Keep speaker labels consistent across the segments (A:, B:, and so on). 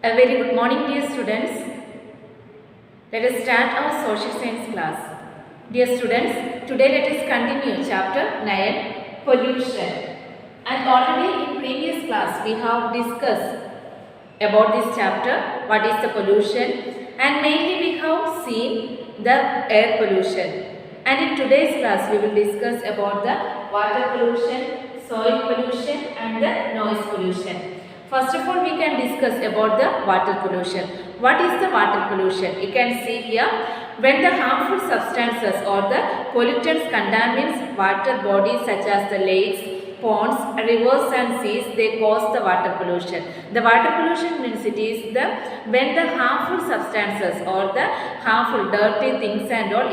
A: A very good morning, dear students. Let us start our social science class. Dear students, today let us continue chapter 9, pollution. And already in previous class we have discussed about this chapter, what is the pollution, and mainly we have seen the air pollution. And in today's class we will discuss about the water pollution, soil pollution and the noise pollution. First of all, we can discuss about the water pollution. What is the water pollution? You can see here, when the harmful substances or the pollutants contaminates water bodies such as the lakes, ponds, rivers and seas, they cause the water pollution. The water pollution means it is the when the harmful substances or the harmful dirty things and all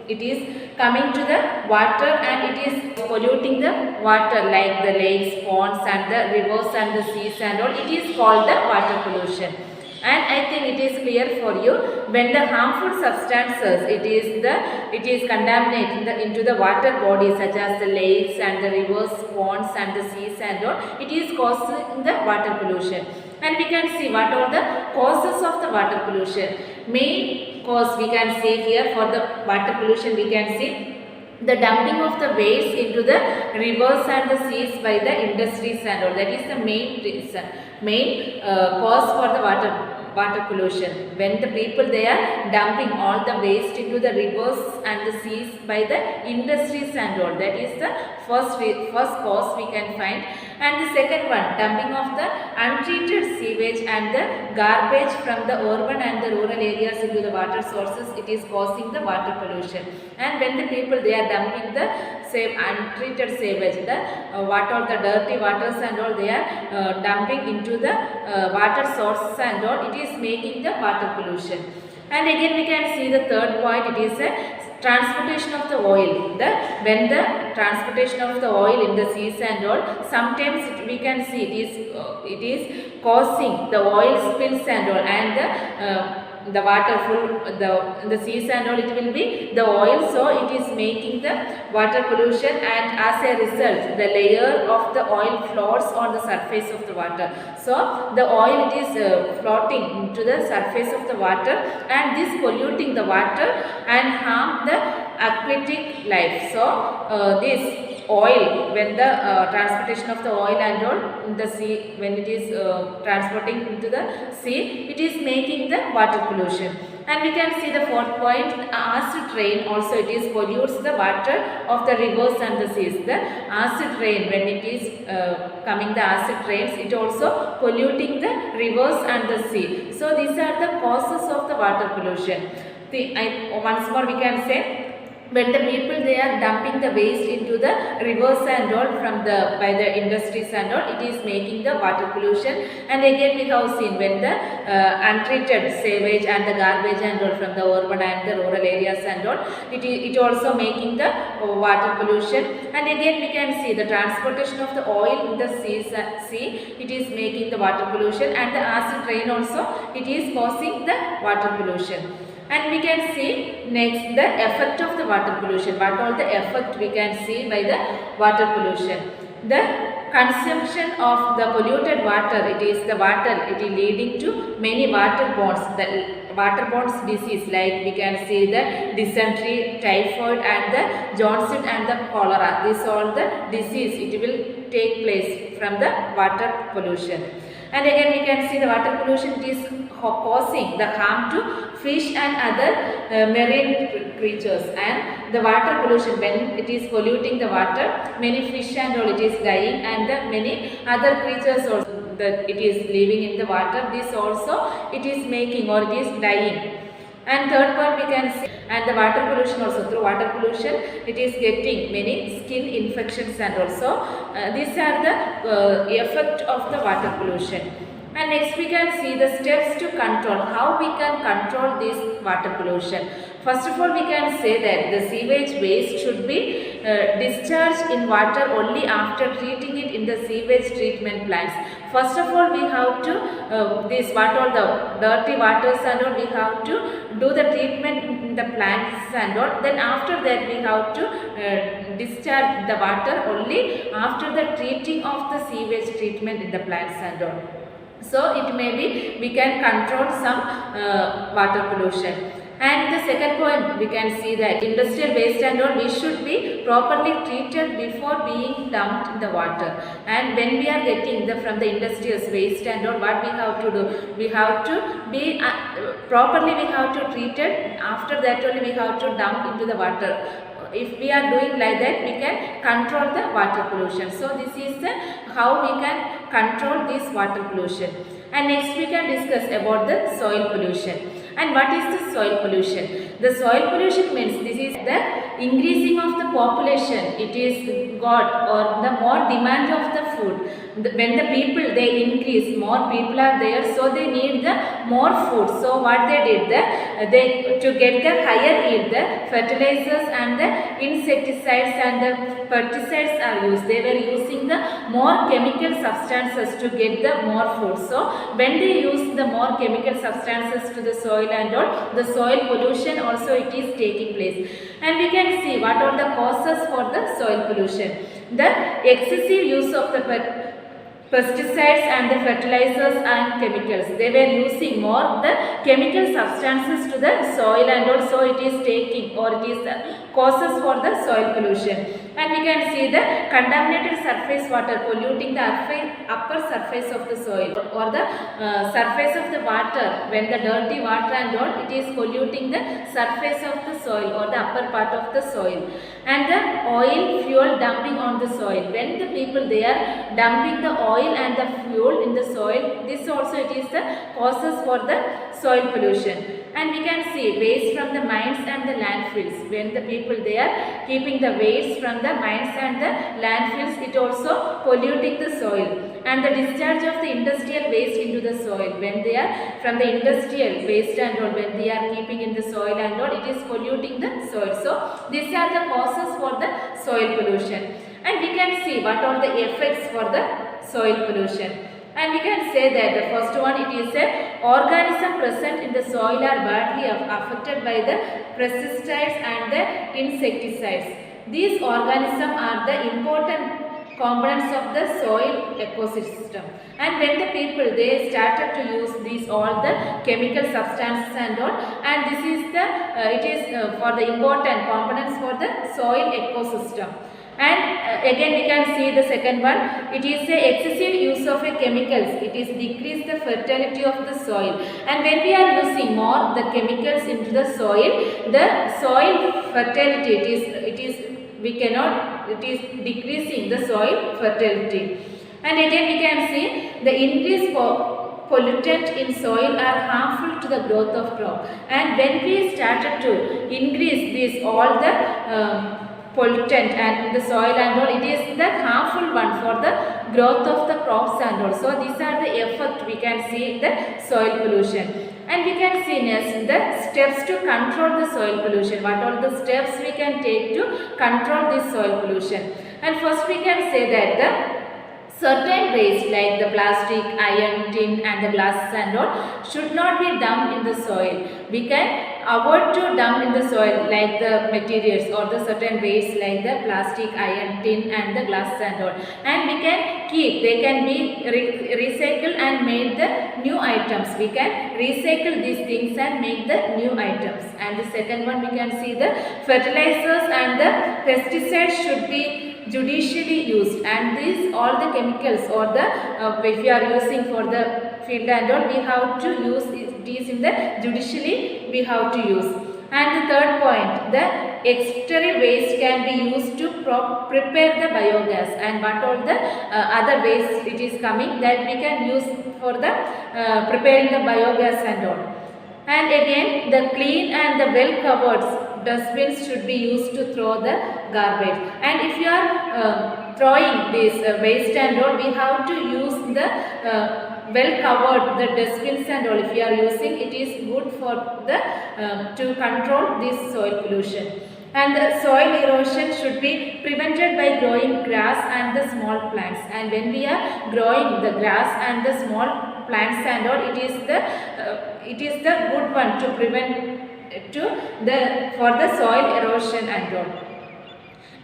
A: it is coming to the water and it is polluting the water like the lakes, ponds and the rivers and the seas and all. It is called the water pollution. And I think it is clear for you, when the harmful substances it is contaminating into the water bodies such as the lakes and the rivers, ponds and the seas and all, it is causing the water pollution. And we can see what are the causes of the water pollution. Main cause we can see here for the water pollution, we can see the dumping of the waste into the rivers and the seas by the industries and all. That is the main reason, main cause for the water pollution. When the people they are dumping all the waste into the rivers and the seas by the industries and all. That is the first cause we can find. And the second one, dumping of the untreated sewage and the garbage from the urban and the rural areas into the water sources, it is causing the water pollution. And when the people they are dumping the same untreated sewage, the what all the dirty waters and all they are dumping into the water sources and all, it is making the water pollution. And again we can see the third point, it is a transportation of the oil. When the transportation of the oil in the seas and all, sometimes we can see it is causing the oil spills and all, and the water full the seas and all, it will be the oil, so it is making the water pollution. And as a result, the layer of the oil floats on the surface of the water, so the oil it is floating into the surface of the water, and this polluting the water and harm the aquatic life. So this oil, when the transportation of the oil and all in the sea, when it is transporting into the sea, it is making the water pollution. And we can see the fourth point, acid rain also it is pollutes the water of the rivers and the seas. The acid rain, when it is coming the acid rains, it also polluting the rivers and the sea. So these are the causes of the water pollution. Once more we can say, when the people they are dumping the waste into the rivers and all from the by the industries and all, it is making the water pollution. And again we have seen, when the untreated sewage and the garbage and all from the urban and the rural areas and all, it also making the water pollution. And again we can see the transportation of the oil in the sea, it is making the water pollution. And the acid rain also, it is causing the water pollution. And we can see next the effect of the water pollution. What all the effect we can see by the water pollution? The consumption of the polluted water, it is leading to many waterborne, the waterborne disease, like we can see the dysentery, typhoid and the jaundice and the cholera. These all the disease it will take place from the water pollution. And again we can see the water pollution, it is causing the harm to fish and other marine creatures. And the water pollution, when it is polluting the water, many fish and all it is dying, and the many other creatures also that it is living in the water, this also it is making or it is dying. And third point we can see, and the water pollution also, through water pollution it is getting many skin infections and also these are the effect of the water pollution. And next we can see the steps to control, how we can control this water pollution. First of all, we can say that the sewage waste should be discharged in water only after treating it in the sewage treatment plants. First of all, we have to this what all the dirty waters and all, we have to do the treatment in the plants and all. Then after that we have to discharge the water only after the treating of the sewage treatment in the plants and all. So it may be we can control some water pollution. And the second point, we can see that industrial waste and all, we should be properly treated before being dumped in the water. And when we are getting from the industrial waste and all, what we have to do? We have to be properly, we have to treat it. After that only we have to dump into the water. If we are doing like that, we can control the water pollution. So this is the how we can control this water pollution. And next we can discuss about the soil pollution. And what is the soil pollution? The soil pollution means this is the increasing of the population. It is got or the more demand of the food. When the people they increase, more people are there, so they need the more food. So what they did, they to get the higher yield, the fertilizers and the insecticides and the pesticides are used. They were using the more chemical substances to get the more food. So when they use the more chemical substances to the soil and all, the soil pollution also it is taking place. And we can see what are the causes for the soil pollution. The excessive use of the pesticides and the fertilizers and chemicals. They were using more the chemical substances to the soil and also it is taking or it is the causes for the soil pollution. And we can see the contaminated surface water polluting the upper surface of the soil or the surface of the water. When the dirty water and all, it is polluting the surface of the soil or the upper part of the soil. And the oil fuel dumping on the soil. When the people they are dumping the oil and the fuel in the soil, this also it is the causes for the soil pollution. And we can see waste from the mines and the landfills. When the people they are keeping the waste from the mines and the landfills, it also polluting the soil. And the discharge of the industrial waste into the soil. When they are from the industrial waste and all, when they are keeping in the soil and all, it is polluting the soil. So these are the causes for the soil pollution. And we can see what are the effects for the soil pollution. And we can say that the first one, it is a organism present in the soil are badly affected by the pesticides and the insecticides. These organisms are the important components of the soil ecosystem. And when the people they started to use these all the chemical substances and all, and this is the it is for the important components for the soil ecosystem. And again we can see the second one, it is the excessive use of chemicals. It is decrease the fertility of the soil. And when we are using more the chemicals into the soil fertility it is decreasing the soil fertility. And again we can see the increased pollutant in soil are harmful to the growth of crop. And when we started to increase this all the pollutant and in the soil and all, it is the harmful one for the growth of the crops and all. So these are the effect we can see the soil pollution. And we can see next the steps to control the soil pollution. What are the steps we can take to control this soil pollution? And first we can say that the certain waste like the plastic, iron, tin and the glass and all should not be dumped in the soil. We can avoid to dump in the soil like the materials or the certain waste like the plastic, iron, tin and the glass and all. And we can keep, they can be recycled and made the new items. We can recycle these things and make the new items. And the second one we can see the fertilizers and the pesticides should be judicially used, and these all the chemicals or the if we are using for the field and all, we have to use these in the judicially we have to use. And the third point, the exterior waste can be used to prepare the biogas. And what all the other waste it is coming that we can use for the preparing the biogas and all. And again the clean and the well covered dustbins should be used to throw the garbage. And if you are throwing this waste and all, we have to use the well covered the dustbins and all. If you are using, it is good for the to control this soil pollution. And the soil erosion should be prevented by growing grass and the small plants. And when we are growing the grass and the small plants and all, it is the good one to prevent for the soil erosion and all.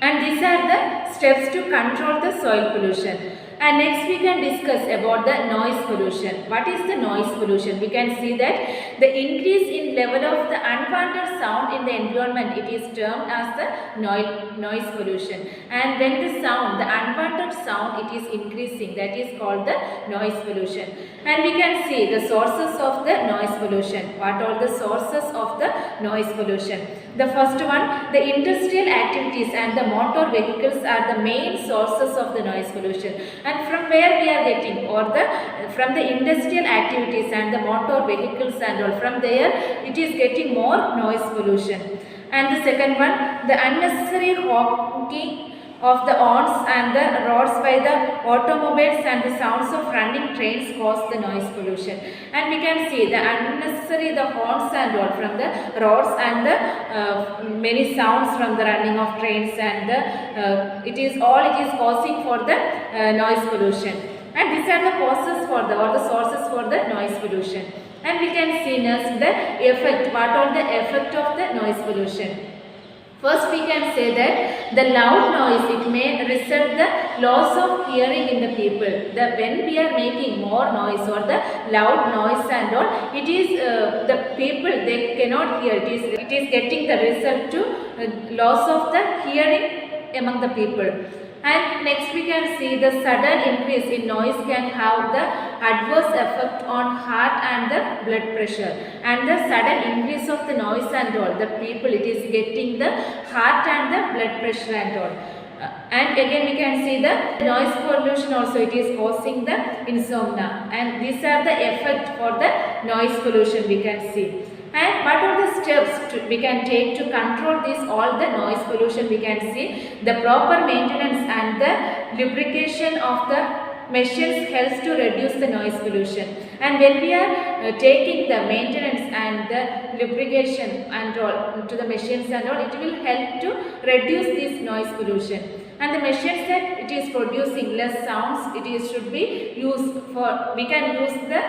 A: And these are the steps to control the soil pollution. And next we can discuss about the noise pollution. What is the noise pollution? We can see that the increase in level of the unwanted sound in the environment, it is termed as the noise pollution. And when the sound, the unwanted sound, it is increasing, that is called the noise pollution. And we can see the sources of the noise pollution. What are the sources of the noise pollution? The first one, the industrial activities and the motor vehicles are the main sources of the noise pollution. And from where we are getting, or from the industrial activities and the motor vehicles and all, from there it is getting more noise pollution. And the second one, the unnecessary honking of the horns and the roads by the automobiles and the sounds of running trains cause the noise pollution. And we can see the unnecessary, the horns and all from the roads and the many sounds from the running of trains, and it is causing for the noise pollution. And these are the causes for the, or the sources for the noise pollution. And we can see next the effect. What are the effect of the noise pollution? First, we can say that the loud noise, it may result the loss of hearing in the people. When we are making more noise or the loud noise and all, it is the people, they cannot hear. It is getting the result to loss of the hearing among the people. And next we can see the sudden increase in noise can have the adverse effect on heart and the blood pressure. And the sudden increase of the noise and all, the people, it is getting the heart and the blood pressure and all. And again we can see the noise pollution also, it is causing the insomnia. And these are the effect for the noise pollution we can see. And what are the steps we can take to control this all the noise pollution? We can see the proper maintenance and the lubrication of the machines helps to reduce the noise pollution. And when we are taking the maintenance and the lubrication and all to the machines and all, it will help to reduce this noise pollution. And the machines that it is producing less sounds, should be used for, we can use the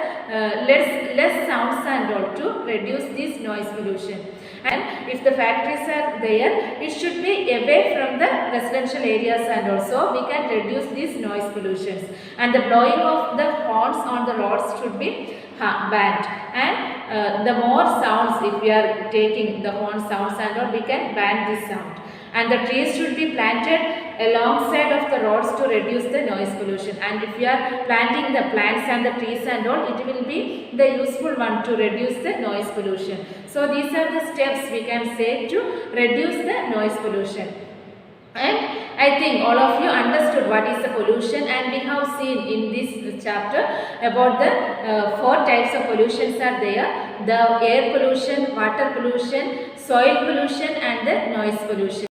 A: less sounds and all to reduce this noise pollution. And if the factories are there, it should be away from the residential areas, and also we can reduce these noise pollutions. And the blowing of the horns on the roads should be banned. And the more sounds, if we are taking the horn sounds and all, we can ban this sound. And the trees should be planted alongside of the roads to reduce the noise pollution. And if we are planting the plants and the trees and all, it will be the useful one to reduce the noise pollution. So these are the steps we can say to reduce the noise pollution. And I think all of you understood what is the pollution, and we have seen in this chapter about the 4 types of pollutions are there: the air pollution, water pollution, soil pollution and the noise pollution.